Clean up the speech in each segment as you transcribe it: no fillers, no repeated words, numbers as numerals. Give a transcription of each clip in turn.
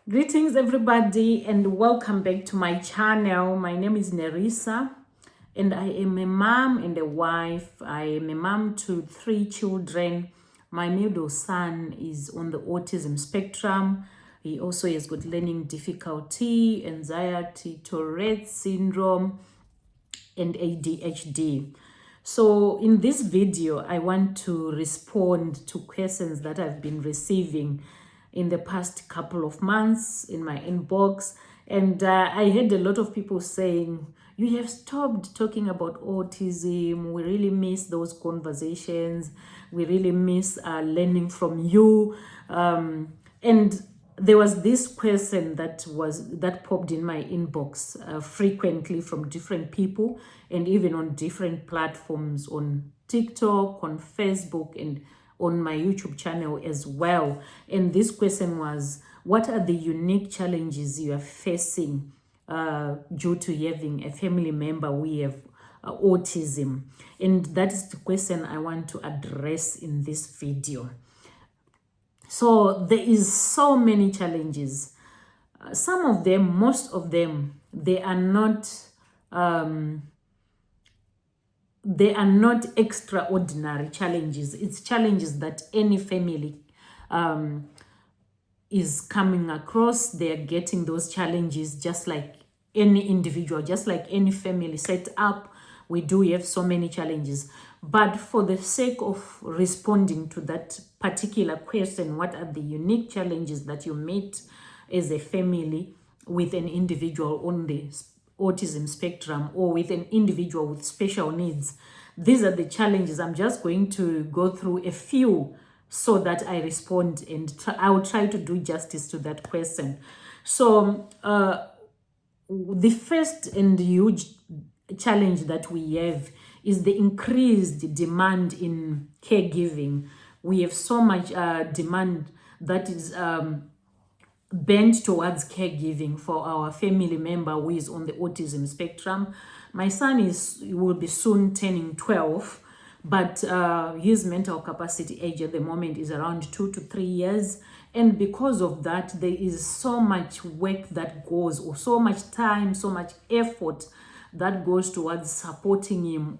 Greetings everybody and welcome back to my channel. My name is Nerissa and I am a mom and a wife. I am a mom to 3 children. My middle son is on the autism spectrum. He also has got learning difficulty, anxiety, Tourette syndrome and ADHD. So in this video, I want to respond to questions that I've been receiving in the past couple of months in my inbox. And I had a lot of people saying, you have stopped talking about autism. We really miss those conversations. We really miss learning from you. And there was this question that popped in my inbox frequently from different people and even on different platforms on TikTok, on Facebook, and on my YouTube channel as well. And this question was, what are the unique challenges you are facing due to having a family member we have autism? And that is the question I want to address in this video. So there is so many challenges. Some of them, most of them, they are not extraordinary challenges. It's challenges that any family is coming across. They are getting those challenges just like any individual, just like any family set up. We do have so many challenges. But for the sake of responding to that particular question, what are the unique challenges that you meet as a family with an individual on the autism spectrum or with an individual with special needs? These are the challenges. I'm just going to go through a few so that I respond, and I will try to do justice to that question. So the first and huge challenge that we have is the increased demand in caregiving. We have so much demand that is bent towards caregiving for our family member who is on the autism spectrum. My son will be soon turning 12, but his mental capacity age at the moment is around 2 to 3 years. And because of that, there is so much work that goes, or so much time, so much effort that goes towards supporting him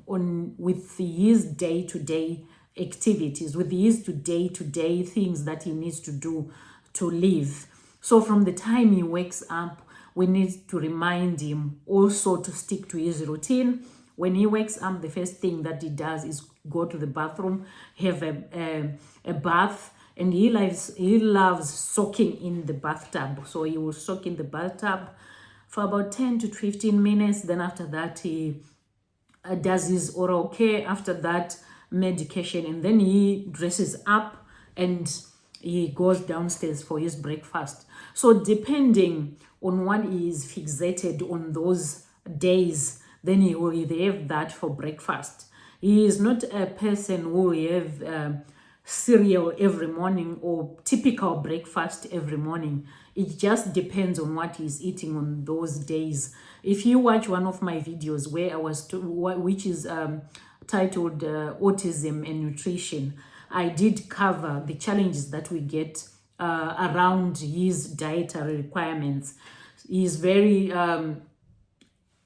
with his day-to-day activities, with his day-to-day things that he needs to do to live. So from the time he wakes up, we need to remind him also to stick to his routine. When he wakes up, the first thing that he does is go to the bathroom, have a bath, and he loves soaking in the bathtub. So he will soak in the bathtub for about 10 to 15 minutes. Then after that, he does his oral care. After that, medication. And then he dresses up and he goes downstairs for his breakfast. So depending on what he is fixated on those days, then he will have that for breakfast. He is not a person who will have cereal every morning or typical breakfast every morning. It just depends on what he's eating on those days. If you watch one of my videos where I was which is titled Autism and Nutrition, I did cover the challenges that we get around his dietary requirements. He's very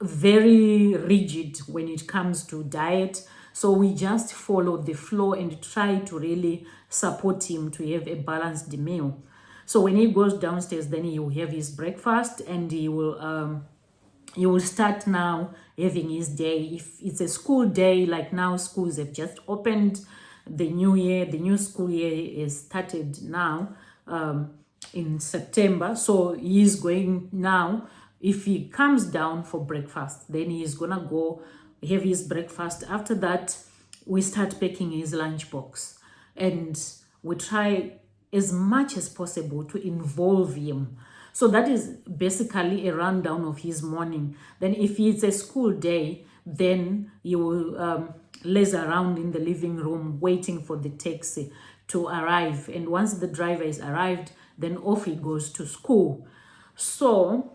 rigid when it comes to diet. So we just follow the flow and try to really support him to have a balanced meal. So when he goes downstairs, then he will have his breakfast and he will start now having his day. If it's a school day, like now schools have just opened, the new school year is started now in September. So he's going now. If he comes down for breakfast, then he's gonna go have his breakfast. After that, we start packing his lunchbox, and we try as much as possible to involve him. So that is basically a rundown of his morning. Then if it's a school day, then you will laze around in the living room waiting for the taxi to arrive. And once the driver is arrived, then off he goes to school. So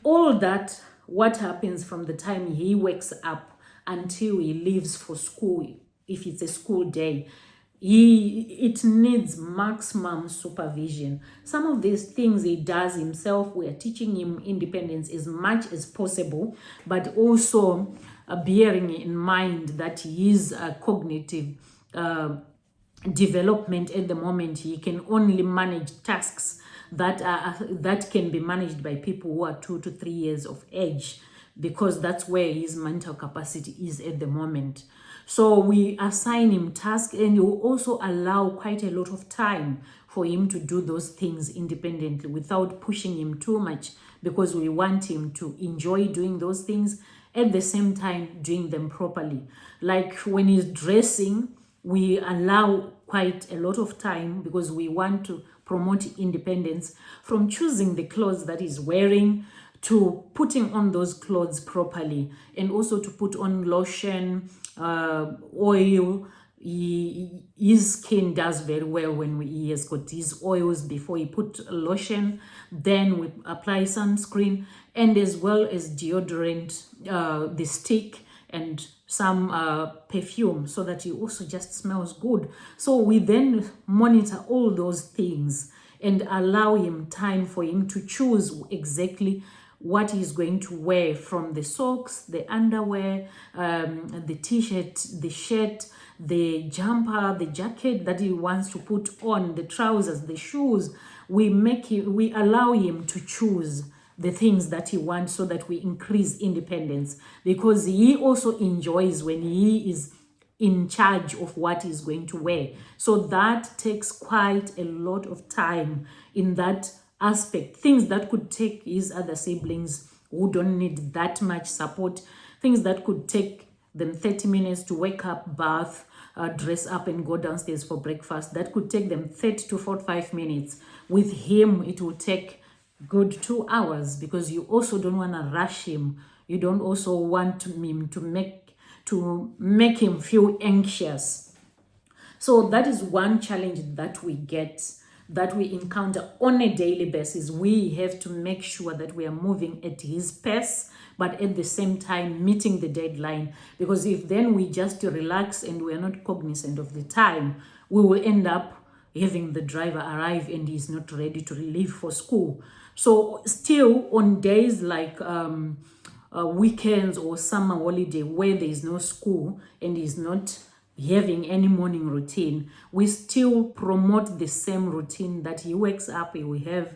all that, what happens from the time he wakes up until he leaves for school, if it's a school day, it needs maximum supervision. Some of these things he does himself. We are teaching him independence as much as possible, but also bearing in mind that his cognitive development at the moment, he can only manage tasks that can be managed by people who are 2 to 3 years of age, because that's where his mental capacity is at the moment. So we assign him tasks, and you also allow quite a lot of time for him to do those things independently without pushing him too much, because we want him to enjoy doing those things at the same time doing them properly. Like when he's dressing, we allow quite a lot of time, because we want to promote independence, from choosing the clothes that he's wearing to putting on those clothes properly, and also to put on lotion, oil. His skin does very well when he has got his oils before he put lotion. Then we apply sunscreen, and as well as deodorant, the stick, and some perfume, so that he also just smells good. So we then monitor all those things and allow him time for him to choose exactly what he's going to wear, from the socks, the underwear, the t-shirt, the shirt, the jumper, the jacket that he wants to put on, the trousers, the shoes. We allow him to choose the things that he wants, so that we increase independence, because he also enjoys when he is in charge of what he's going to wear. So that takes quite a lot of time in that aspect. Things that could take his other siblings who don't need that much support, things that could take them 30 minutes to wake up, bath, dress up and go downstairs for breakfast, that could take them 30 to 45 minutes. With him, it will take good 2 hours, because you also don't want to rush him. You don't also want him to make him feel anxious. So that is one challenge that we encounter on a daily basis. We have to make sure that we are moving at his pace, but at the same time meeting the deadline, because if then we just relax and we are not cognizant of the time, we will end up having the driver arrive and he's not ready to leave for school. So still, on days like weekends or summer holiday where there is no school and he's not having any morning routine, we still promote the same routine, that he wakes up, he will have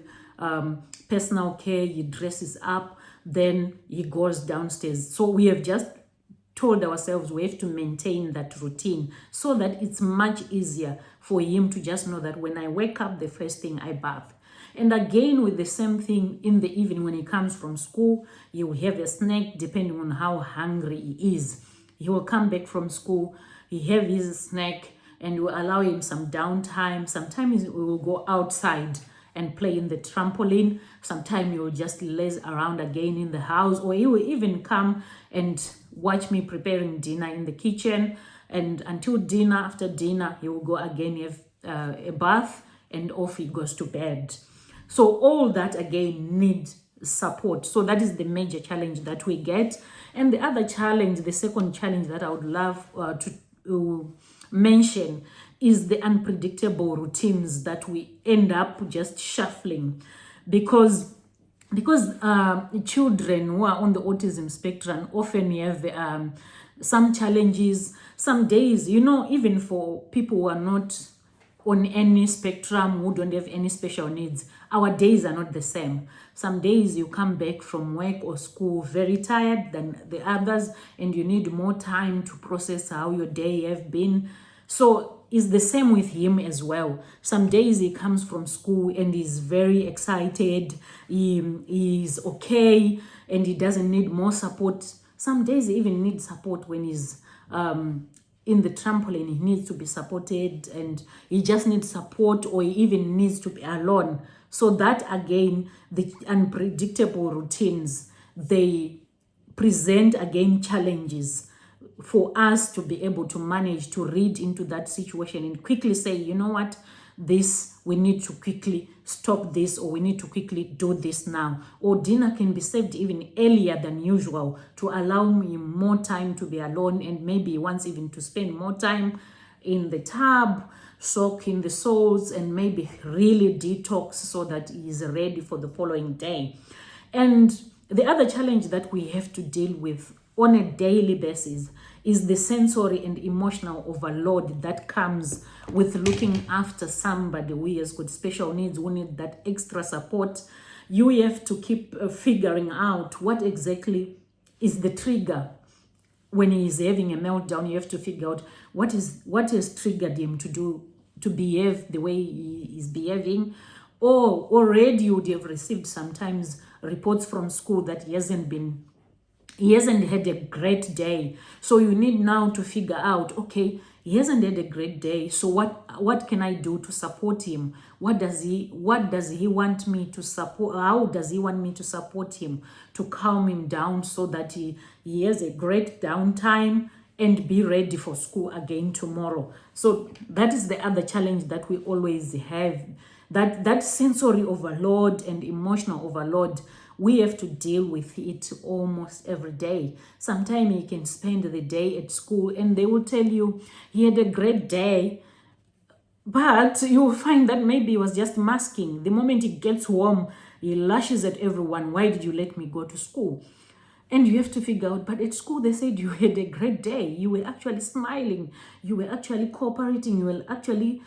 personal care, he dresses up, then he goes downstairs. So we have just told ourselves we have to maintain that routine, so that it's much easier for him to just know that when I wake up, the first thing I bath. And again, with the same thing in the evening, when he comes from school, he will have a snack depending on how hungry he is. He will come back from school, he have his snack, and we allow him some downtime. Sometimes we will go outside and play in the trampoline. Sometimes he will just laze around again in the house, or he will even come and watch me preparing dinner in the kitchen. And until dinner, after dinner, he will go again, have a bath, and off he goes to bed. So all that again needs support. So that is the major challenge that we get. And the other challenge, the second challenge that I would love to mention, is the unpredictable routines that we end up just shuffling, because children who are on the autism spectrum often have some challenges. Some days, even for people who are not on any spectrum, who don't have any special needs, our days are not the same. Some days you come back from work or school very tired than the others, and you need more time to process how your day have been. So it's the same with him as well. Some days he comes from school and he's very excited, he is okay, and he doesn't need more support. Some days he even needs support when he's in the trampoline. He needs to be supported, and he just needs support, or he even needs to be alone. So that again, the unpredictable routines, they present again challenges for us to be able to manage to read into that situation and quickly say, you know what, we need to quickly stop this, or we need to quickly do this now. Or dinner can be served even earlier than usual to allow him more time to be alone, and maybe he wants even to spend more time in the tub, soak in the salts, and maybe really detox so that he is ready for the following day. And the other challenge that we have to deal with on a daily basis is the sensory and emotional overload that comes with looking after somebody who has got special needs, who need that extra support. You have to keep figuring out what exactly is the trigger. When he is having a meltdown, you have to figure out what has triggered him to behave the way he is behaving. Or already you would have received sometimes reports from school that he hasn't had a great day. So you need now to figure out, okay, he hasn't had a great day, so what can I do to support him? What does he want me to support? How does he want me to support him to calm him down so that he has a great downtime and be ready for school again tomorrow? So that is the other challenge that we always have, that sensory overload and emotional overload. We have to deal with it almost every day. Sometimes you can spend the day at school and they will tell you he had a great day, but you will find that maybe he was just masking. The moment he gets home, he lashes at everyone. Why did you let me go to school? And you have to figure out, but at school they said you had a great day. You were actually smiling. You were actually cooperating. You were actually